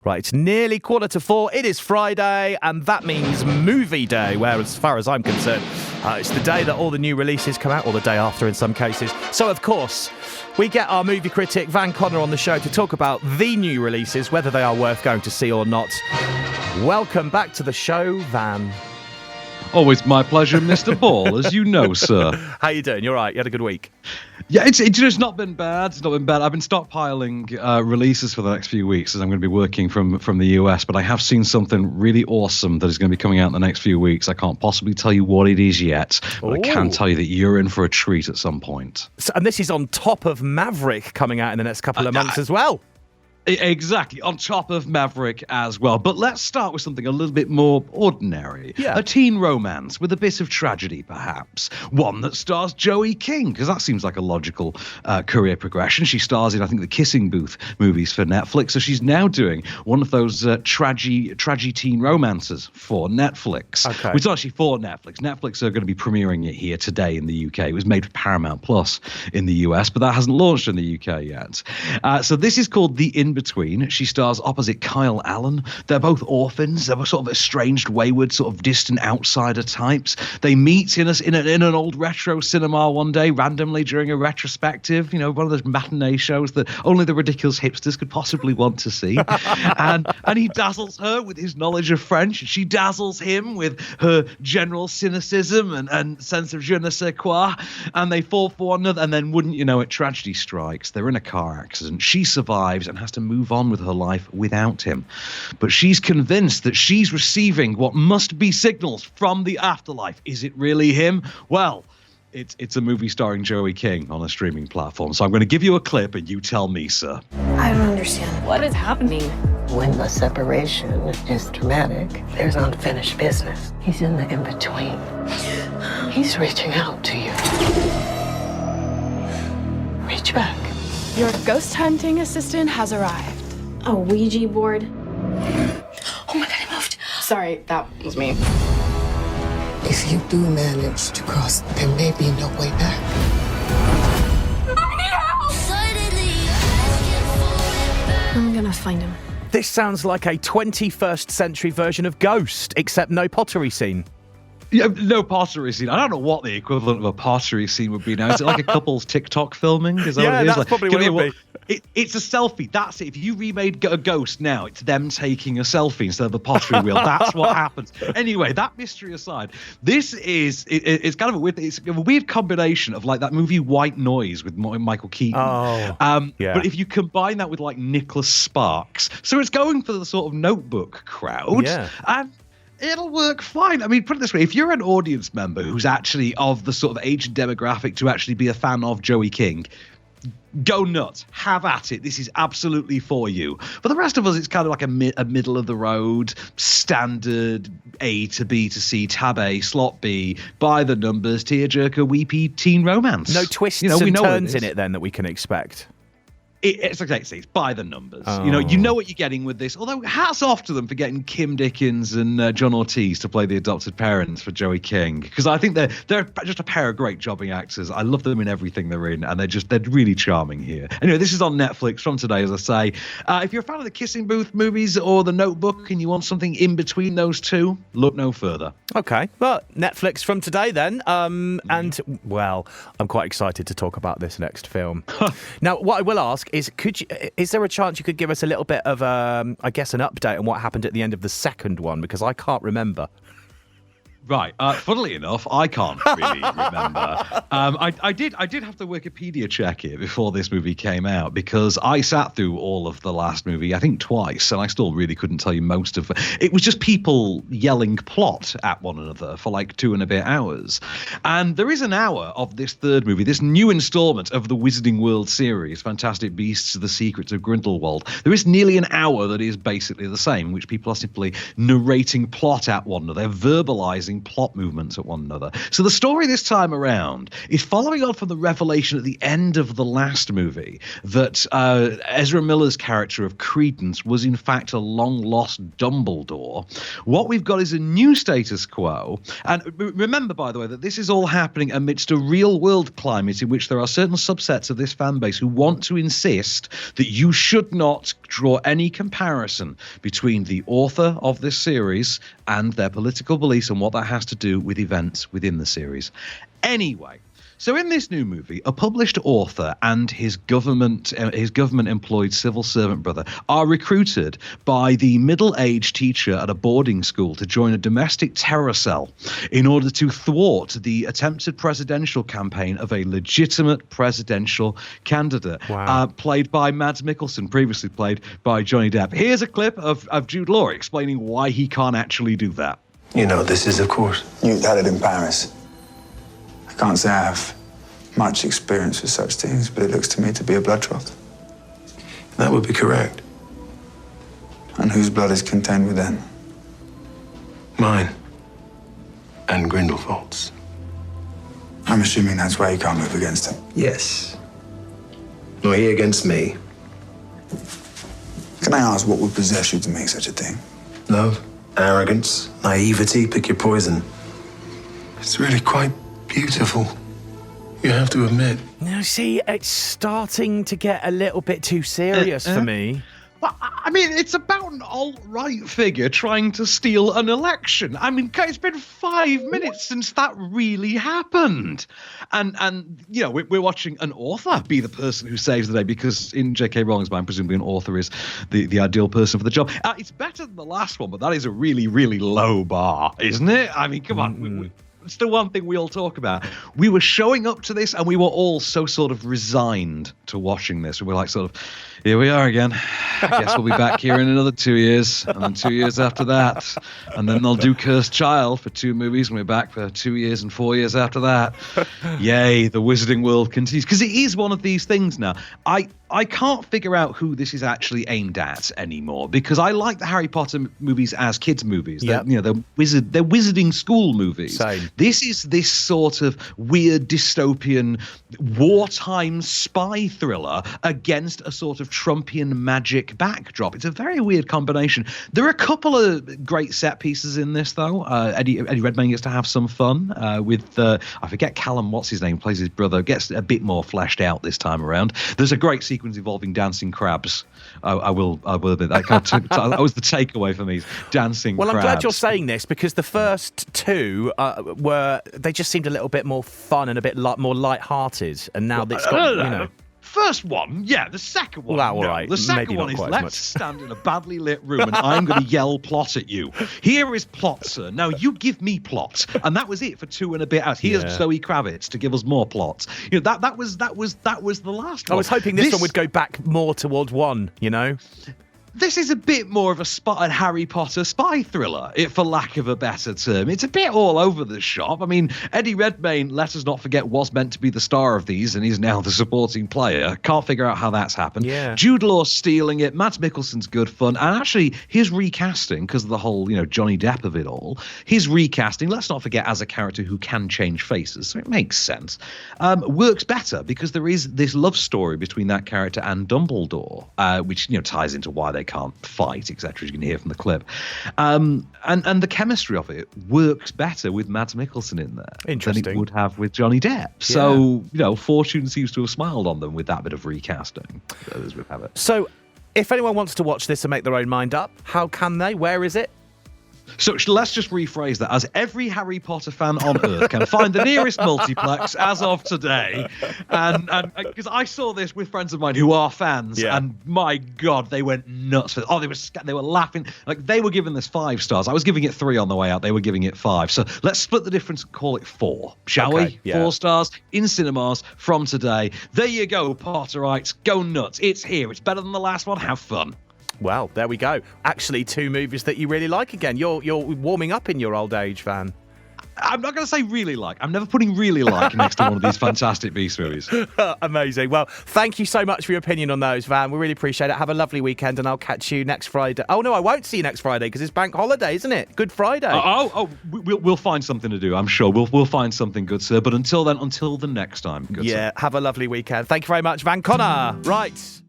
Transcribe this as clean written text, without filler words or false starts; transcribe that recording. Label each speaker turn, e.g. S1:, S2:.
S1: Right, it's nearly 4:45. It is Friday, and that means movie day, where, as far as I'm concerned, it's the day that all the new releases come out, or the day after in some cases. So, of course, we get our movie critic, Van Connor, on the show to talk about the new releases, whether they are worth going to see or not. Welcome back to the show, Van.
S2: Always my pleasure, Mr. Ball, as you know, sir.
S1: How you doing? You all right? You had a good week?
S2: Yeah, it's not been bad. It's not been bad. I've been stockpiling releases for the next few weeks as I'm going to be working from the US, but I have seen something really awesome that is going to be coming out in the next few weeks. I can't possibly tell you what it is yet, but I can tell you that you're in for a treat at some point.
S1: So, and this is on top of Maverick coming out in the next couple of months as well.
S2: Exactly, on top of Maverick as well. But let's start with something a little bit more ordinary.
S1: Yeah.
S2: A teen romance with a bit of tragedy, perhaps. One that stars Joey King, because that seems like a logical career progression. She stars in, I think, the Kissing Booth movies for Netflix, so she's now doing one of those tragedy teen romances for Netflix.
S1: Okay.
S2: Which is actually for Netflix. Netflix are going to be premiering it here today in the UK. It was made for Paramount Plus in the US, but that hasn't launched in the UK yet. So this is called The In-Between. She stars opposite Kyle Allen. They're both orphans. They're sort of estranged, wayward, sort of distant outsider types. They meet in an old retro cinema one day, randomly during a retrospective, you know, one of those matinee shows that only the ridiculous hipsters could possibly want to see. and he dazzles her with his knowledge of French, and she dazzles him with her general cynicism and sense of je ne sais quoi, and they fall for one another, and then, wouldn't you know it, tragedy strikes. They're in a car accident. She survives and has to move on with her life without him. But she's convinced that she's receiving what must be signals from the afterlife. Is it really him? Well, it's a movie starring Joey King on a streaming platform. So I'm going to give you a clip and you tell me, sir.
S3: I don't understand. What is happening? When the separation is dramatic, there's unfinished business. He's in the in-between. He's reaching out to you. Reach back.
S4: Your ghost hunting assistant has arrived.
S5: A Ouija board?
S3: Oh my God, it moved.
S4: Sorry, that was me.
S3: If you do manage to cross, there may be no way back.
S5: I'm gonna find him.
S1: This sounds like a 21st century version of Ghost, except no pottery scene.
S2: Yeah, no pottery scene. I don't know what the equivalent of a pottery scene would be now. Is it like a couple's TikTok filming? Is that
S1: Yeah,
S2: what it is?
S1: that's
S2: Like,
S1: probably what it would be.
S2: It's a selfie. That's it. If you remade a Ghost now, it's them taking a selfie instead of the pottery wheel. That's what happens. Anyway, that mystery aside, this is it's kind of a weird combination of like that movie White Noise with Michael Keaton.
S1: Yeah.
S2: But if you combine that with like Nicholas Sparks, so it's going for the sort of Notebook crowd.
S1: Yeah.
S2: And it'll work fine. I mean, put it this way. If you're an audience member who's actually of the sort of age and demographic to actually be a fan of Joey King, go nuts. Have at it. This is absolutely for you. For the rest of us, it's kind of like a middle of the road, standard A to B to C, tab A, slot B, by the numbers, tearjerker, weepy teen romance.
S1: No twists
S2: we
S1: and
S2: know
S1: turns
S2: what
S1: in it then that we can expect.
S2: It's exactly, it's by the numbers. You know what you're getting with this. Although hats off to them for getting Kim Dickens and John Ortiz to play the adopted parents for Joey King, because I think they're just a pair of great jobbing actors. I love them in everything they're in, and they're really charming here. Anyway, this is on Netflix from today, as I say. If you're a fan of the Kissing Booth movies or The Notebook, and you want something in between those two, look no further.
S1: Okay, well, Netflix from today then. And, well, I'm quite excited to talk about this next film. Now, what I will ask is, is there a chance you could give us a little bit of, I guess, an update on what happened at the end of the second one? Because I can't remember.
S2: Right. Funnily enough, I can't really remember. I did have to Wikipedia check it before this movie came out, because I sat through all of the last movie, I think twice, and I still really couldn't tell you most of it. It was just people yelling plot at one another for like 2 and a bit hours. And there is an hour of this third movie, this new installment of the Wizarding World series, Fantastic Beasts: The Secrets of Grindelwald. There is nearly an hour that is basically the same, in which people are simply narrating plot at one another. They're verbalizing confusing plot movements at one another. So the story this time around is following on from the revelation at the end of the last movie that Ezra Miller's character of Credence was in fact a long-lost Dumbledore. What we've got is a new status quo. And remember, by the way, that this is all happening amidst a real-world climate in which there are certain subsets of this fan base who want to insist that you should not draw any comparison between the author of this series and their political beliefs and what that has to do with events within the series. Anyway, so in this new movie, a published author and his government-employed civil servant brother are recruited by the middle-aged teacher at a boarding school to join a domestic terror cell in order to thwart the attempted presidential campaign of a legitimate presidential candidate, played by Mads Mikkelsen, previously played by Johnny Depp. Here's a clip of Jude Law explaining why he can't actually do that.
S6: You know, this is, of course, you had it in Paris. I can't say I have much experience with such things, but it looks to me to be a blood trough.
S7: That would be correct.
S6: And whose blood is contained within?
S7: Mine. And Grindelwald's.
S6: I'm assuming that's why you can't move against him.
S7: Yes. Nor he against me.
S6: Can I ask what would possess you to make such a thing?
S7: Love, arrogance, naivety, pick your poison. It's really quite beautiful. You have to admit.
S1: Now, see, it's starting to get a little bit too serious for me.
S2: But, I mean, it's about an alt-right figure trying to steal an election. I mean, it's been 5 minutes since that really happened. And you know, we're watching an author be the person who saves the day, because in J.K. Rowling's mind, presumably an author is the ideal person for the job. It's better than the last one, but that is a really, really low bar, isn't it? I mean, come on. It's the one thing we all talk about. We were showing up to this and we were all so sort of resigned to watching this. We were like sort of, here we are again. I guess we'll be back here in another 2 years, and then 2 years after that. And then they'll do Cursed Child for 2 movies, and we're back for 2 years and 4 years after that. Yay, the Wizarding World continues. Because it is one of these things now. I can't figure out who this is actually aimed at anymore, because I like the Harry Potter movies as kids movies. They're wizarding school movies.
S1: Same.
S2: This is this sort of weird dystopian wartime spy thriller against a sort of Trumpian magic backdrop. It's a very weird combination. There are a couple of great set pieces in this, though. Eddie Redmayne gets to have some fun with I forget Callum, what's his name, plays his brother, gets a bit more fleshed out this time around. There's a great sequence involving dancing crabs. I will admit that that was the takeaway for me. Dancing crabs.
S1: Well, I'm glad you're saying this, because the first two they just seemed a little bit more fun and a bit more light-hearted, and now it's got, you know.
S2: First one, yeah. The second one,
S1: well, all
S2: no.
S1: right.
S2: The second
S1: Maybe
S2: one is
S1: not quite as
S2: let's
S1: much.
S2: stand in a badly lit room and I'm going to yell plot at you. Here is plot, sir. Now you give me plot, and that was it for 2 and a bit hours. Here's Zoe Kravitz to give us more plots. You know, that was the last one.
S1: I was hoping this one would go back more towards 1. You know.
S2: This is a bit more of a Harry Potter spy thriller, for lack of a better term. It's a bit all over the shop. I mean, Eddie Redmayne, let us not forget, was meant to be the star of these, and he's now the supporting player. Can't figure out how that's happened.
S1: Yeah.
S2: Jude Law stealing it. Mads Mikkelsen's good fun. And actually, his recasting, because of the whole, Johnny Depp of it all, his recasting, let's not forget, as a character who can change faces, so it makes sense, works better, because there is this love story between that character and Dumbledore, which, ties into why they can't fight, etc., as you can hear from the clip. And the chemistry of it works better with Mads Mikkelsen in there than it would have with Johnny Depp. So, fortune seems to have smiled on them with that bit of recasting, as we have it.
S1: So, if anyone wants to watch this and make their own mind up, how can they? Where is it?
S2: So let's just rephrase that as every Harry Potter fan on Earth can find the nearest multiplex as of today. And because I saw this with friends of mine who are fans, and my God, they went nuts for it. Oh, they were laughing. Like, they were giving this 5 stars. I was giving it 3 on the way out. They were giving it 5. So let's split the difference and call it 4, shall we?
S1: Yeah.
S2: 4 stars in cinemas from today. There you go, Potterites. Go nuts. It's here. It's better than the last one. Have fun.
S1: Well, there we go. Actually, 2 movies that you really like again. You're warming up in your old age, Van.
S2: I'm not going to say really like. I'm never putting really like next to one of these Fantastic Beasts movies.
S1: Amazing. Well, thank you so much for your opinion on those, Van. We really appreciate it. Have a lovely weekend, and I'll catch you next Friday. Oh, no, I won't see you next Friday because it's bank holiday, isn't it? Good Friday.
S2: We'll find something to do, I'm sure. We'll find something good, sir. But until then, until the next time, good sir.
S1: Yeah, have a lovely weekend. Thank you very much, Van Connor. Right.